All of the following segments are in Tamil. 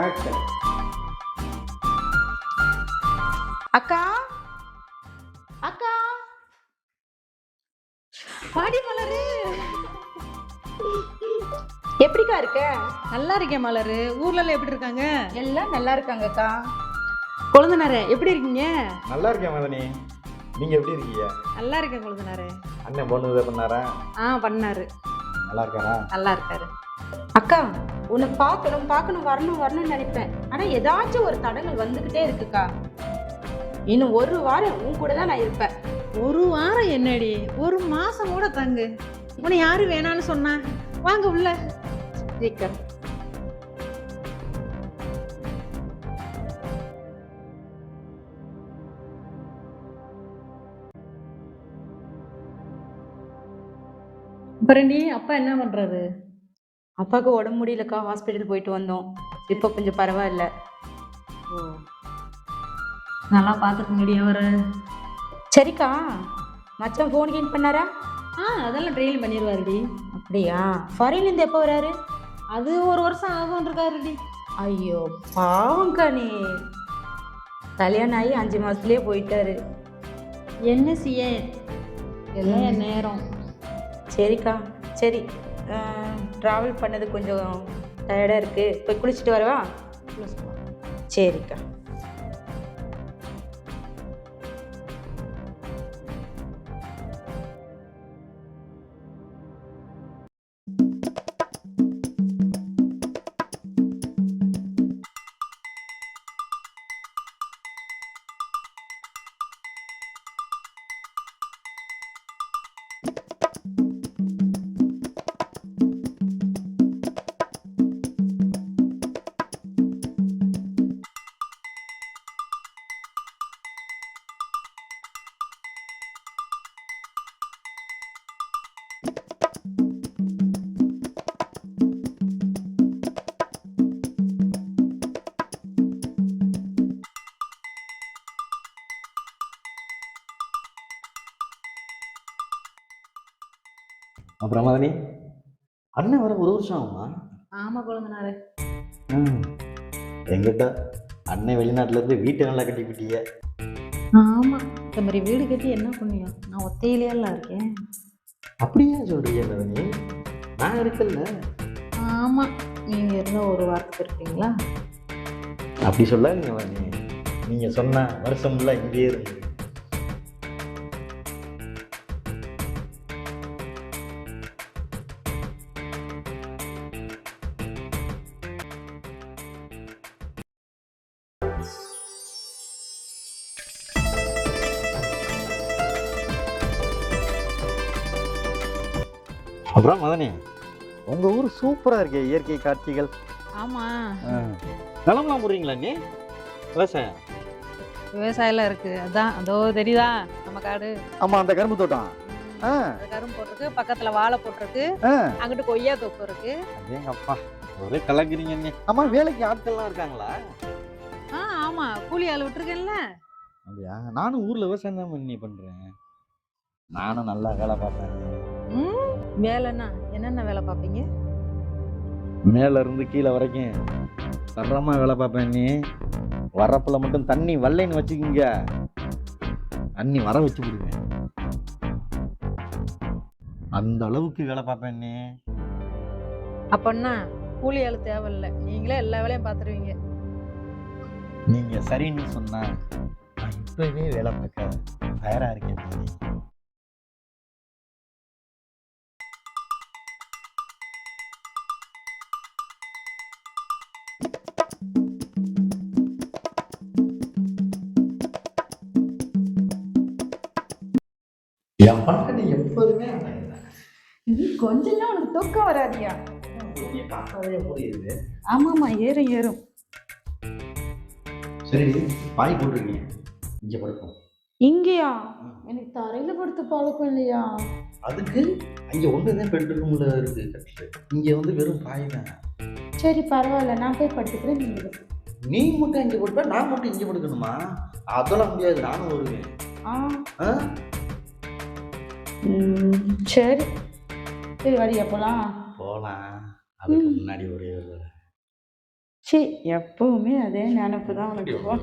ஆக்ஷன். அக்கா அக்கா பாடி மலரு, எப்படிக்கா இருக்க? நல்லா இருக்கேன் மலரு. ஊர்ல எல்லாம் எப்படி இருக்காங்க? எல்லாம் நல்லா இருக்காங்க அக்கா. கொழுந்தனாரே எப்படி இருக்கீங்க? நல்லா இருக்கேன் மதனி. நீங்க எப்படி இருக்கீங்க? நல்லா இருக்கேன் கொழுந்தனாரே. அண்ணன் பொண்ணு இதை பண்ணாரா? பண்ணாரு. நல்லா இருக்காரா? நல்லா இருக்காரு. அக்கா உன்னை பார்க்கணும் வரணும்னு நினைப்பேன். ஆனா ஏதாச்சும் ஒரு தடங்கள் வந்துகிட்டே இருக்குக்கா. இன்னும் ஒரு வாரம் உன் கூட தான் நான் இருப்பேன். ஒரு வாரம் என்னடி, ஒரு மாசம் கூட தங்கு. உன்னை யாரு வேணான்னு சொன்னா? வாங்க உள்ள. சீக்கிரம். அப்புறம் நீ அப்பா என்ன பண்றாரு? அப்பாவுக்கு உடம்பு முடியலக்கா, ஹாஸ்பிட்டல் போயிட்டு வந்தோம். இப்போ கொஞ்சம் பரவாயில்ல. நல்லா பார்த்துக்குங்கடி அவரை. சரிக்கா, மச்சான் ஃபோன் கீன் பண்ணாரா? அதெல்லாம் ட்ரெயின் பண்ணிடுவாருடி. அப்படியா? ஃபாரின்லேருந்து எப்போ வராரு? அது ஒரு வருஷம் ஆகும் இருக்காருடி. ஐயோ பாவம்க்கா, நீ கல்யாணம் ஆகி 5 மாதத்துலேயே போயிட்டாரு. என்ன செய்ய, எல்லாம் என் நேரம். சரிக்கா, சரி. ட்ராவல் பண்ணது கொஞ்சம் டயர்டாக இருக்குது, போய் குளிச்சுட்டு வரவா? சரிக்கா. அப்புறம் மதனி, அண்ணன் வர ஒரு வருஷம் ஆகுமா? ஆமா கொழுந்தனாரே. எங்கிட்ட அண்ணன் வெளிநாட்டுல இருந்து வீட்டை நல்லா கட்டிக்கிட்டீங்க. ஆமா, இந்த மாதிரி வீடு கட்டி என்ன புண்ணியம்? நான் ஒத்தையிலேயெல்லாம் இருக்கேன். அப்படியே சொல்றீங்க மதனி, நான் இருக்கல. ஆமா, நீங்க இருந்தா ஒரு வாரத்துக்கு இருப்பீங்களா? அப்படி சொல்லாதீங்க மதனி, நீங்க சொன்ன வருஷம் ஃபுல்லா இங்கேயே இருக்கு. அப்புறம் மதனி, உங்க ஊர் சூப்பரா இருக்கே, இயற்கை காட்சிகள். ஆமா, நிலம்லாம் போடுறீங்களா நீ? விவசாயம்? விவசாயம்லாம் இருக்கு. அதான் அதோ தெரியுதா நம்ம காடு. ஆமா, அந்த கரும்பு தோட்டம். அது கரும்பு போட்டிருக்கு, பக்கத்துல வாழை போட்டிருக்கு, அங்கிட்டு கொய்யா தோப்பு இருக்கு. எங்க அப்பா ஒரே கலக்குறீங்க நீ. ஆமா, வேலைக்கு ஆட்கள்லாம் இருக்காங்களா? ஆமா, கூலி ஆள் விட்டுருக்கேன்ல. அப்படியா? நானும் ஊர்ல விவசாயம் தான் பண்ணி பண்றேன். நானும் நல்லா வேலை பார்ப்பேன். வேலைன்னா என்னென்ன வேலை பார்ப்பீங்க? மேல இருந்து கீழே வரைக்கும் தரமா வேலை பார்ப்பேன். நீ வரப்புல மட்டும் தண்ணி வரலைன்னு வச்சுக்கிங்க, தண்ணி வர வச்சு விடுவேன். அந்த அளவுக்கு வேலை பார்ப்பேன். நீ அப்பன்னா கூலி ஆள் தேவையில்லை, நீங்களே எல்லா வேலையும் பார்த்துருவீங்க. நீங்க சரின்னு சொன்னா நான் இப்பவே வேலை பார்க்க தயாரா இருக்கேன். என் பக்கத்து எப்போதுமே கொஞ்சம் உனக்கு தூக்கம் வராதியா? பார்த்தாலே புரியுது. ஆமாம்மா, ஏறும். சரி, பாய் போட்டுருக்கீங்க, இங்க படுப்போம். இங்கேயா? எனக்கு தரையில படுத்து பழக்கம் இல்லையா? அதுக்கு அங்க ஒண்ணுதான் பெட்ரூம்ல இருக்கு கட்டில், இங்க வந்து வெறும் பாய் தான். சரி பரவாயில்ல, நான் போய் படுத்துக்கிறேன். நீ மட்டும் இங்க படுப்ப, நான் மட்டும் இங்க படுக்கணுமா? அதெல்லாம் முடியாது, நானும் வருவேன். சரி சரி, வரியா போலாம்? போலாம். அதுக்கு முன்னாடி ஒரே ஒரு சி, எப்பவுமே அதே நினப்பு தான் உனக்கு. போ.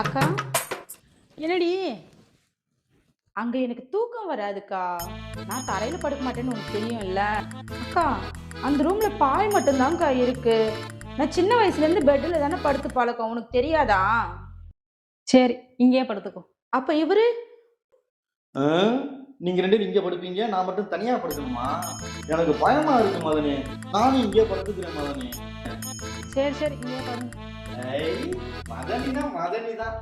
அக்கா, என்னடி? அங்க எனக்கு தூக்கம் வராதுக்கா. நான் தரையில படுக்க மாட்டேன்னு உனக்கு தெரியும்ல. அக்கா, அந்த ரூம்ல பாய் மட்டும்தான்க்கா இருக்கு. நான் சின்ன வயசுல இருந்து பெட்ல தானே படுத்து பழக்கம், உனக்கு தெரியாதா? சரி, இங்கேயே படுத்துக்கோ. அப்ப இவரு நீங்க ரெண்டு பேரும் இங்க படுப்பீங்க, நான் மட்டும் தனியா படுக்கணுமா? எனக்கு பயமா இருக்கு மதனி. நானும் இங்கே படுத்துக்கிறேன் மதனி. சரி சரி, இங்கேயே படுங்க. மதனினா மதனிதான்.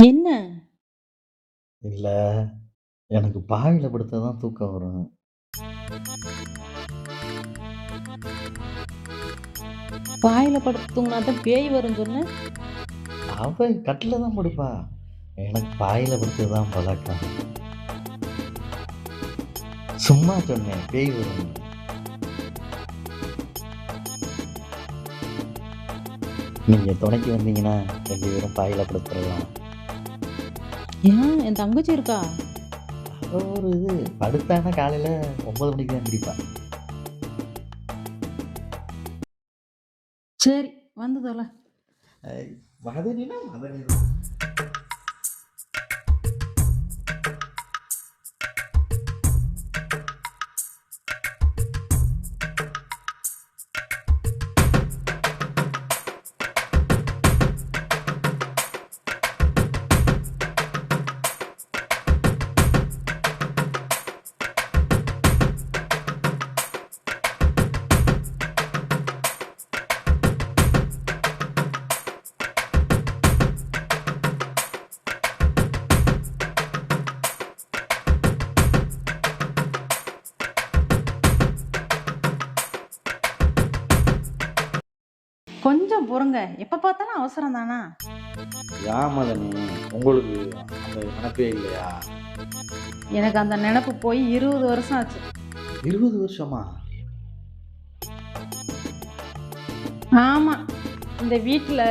என்ன? இல்ல, எனக்கு பாயில படுத்தாதான் தூக்கம் வரும். பாயில படுத்து தூங்கினா தான் பேய் வரும்னு சொன்ன. அவ கட்டில தான் படுப்பா, எனக்கு பாயில படுத்ததான் பழக்கம். சும்மா சொன்னேன் பேய் வரும். நீங்க துணைக்கு வந்தீங்கன்னா 2 பேரும் பாயில படுத்துடலாம். ஏன், என் தங்கச்சி இருக்கா? ஒரு இது படுத்தானா காலையில 9 மணிக்கு தான் எந்திரிப்பா. சரி, வந்து தொலை. மதனினா மதனிதான். கொஞ்சம் பொறுங்க, எப்ப பார்த்தாலும் அவசரம் தானா? ஏன் மதனி, உங்களுக்கு அந்த நினைப்பே இல்லையா? எனக்கு அந்த நினப்பு போய் 20 வருஷம் ஆச்சு. 20 வருஷமா? ஆமா, இந்த வீட்டில்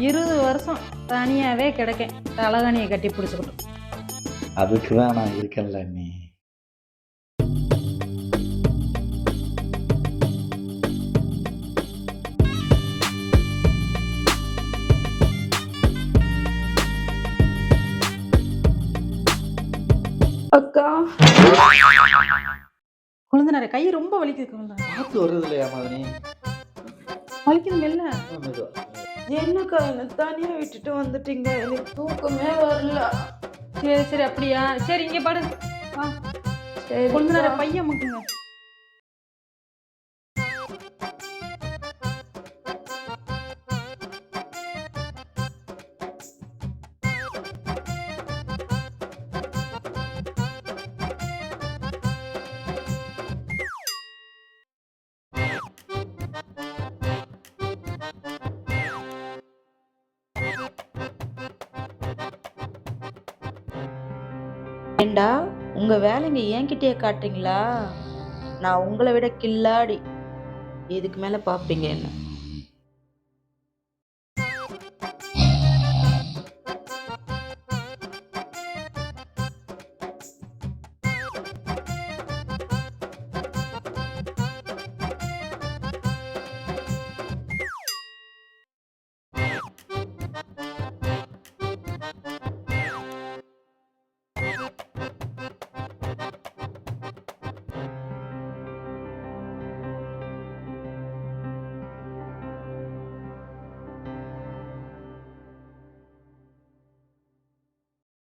20 வருஷம் தனியாவே கிடக்கேன், தலகாணியை கட்டி பிடிச்சிக்கிட்டு. அதுக்கு தான் நான் இருக்கேன்ல நீ. அக்கா, குழந்தைனார கை ரொம்ப வலிக்குது. குழந்தை பார்த்து வர்றது இல்லையா மதனி? வலிக்குதுங்கல்ல. என்னக்கா என்ன தனியா விட்டுட்டு வந்துட்டீங்க? எனக்கு தூக்கமே வரல. சரி சரி, அப்படியா? சரி, இங்கே படு. குழந்தைனார பையன் முட்டுங்க. ஏண்டா உங்க வேலைங்க என்கிட்டயே காட்டுறீங்களா? நான் உங்களை விட கில்லாடி. இதுக்கு மேல பாப்பீங்க என்ன?